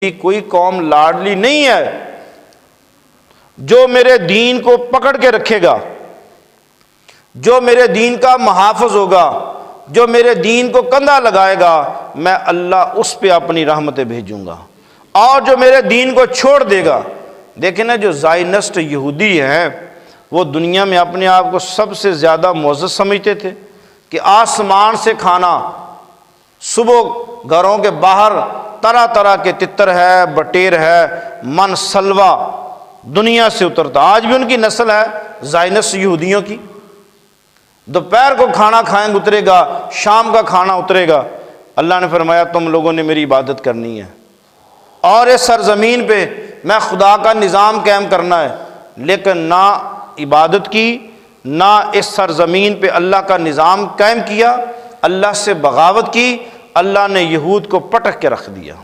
کوئی قوم لاڈلی نہیں ہے جو میرے دین کو پکڑ کے رکھے گا، جو میرے دین کا محافظ ہوگا، جو میرے دین کو کندھا لگائے گا، میں اللہ اس پہ اپنی رحمتیں بھیجوں گا۔ اور جو میرے دین کو چھوڑ دے گا، دیکھیں نا جو زائنسٹ یہودی ہیں وہ دنیا میں اپنے آپ کو سب سے زیادہ معزز سمجھتے تھے کہ آسمان سے کھانا، صبح گھروں کے باہر طرح طرح کے تتر ہے، بٹیر ہے، من سلوا دنیا سے اترتا۔ آج بھی ان کی نسل ہے زائنس یہودیوں کی، دوپہر کو کھانا کھائیں گے اترے گا، شام کا کھانا اترے گا۔ اللہ نے فرمایا تم لوگوں نے میری عبادت کرنی ہے اور اس سرزمین پہ میں خدا کا نظام قائم کرنا ہے، لیکن نہ عبادت کی، نہ اس سرزمین پہ اللہ کا نظام قائم کیا، اللہ سے بغاوت کی، اللہ نے یہود کو پٹک کے رکھ دیا۔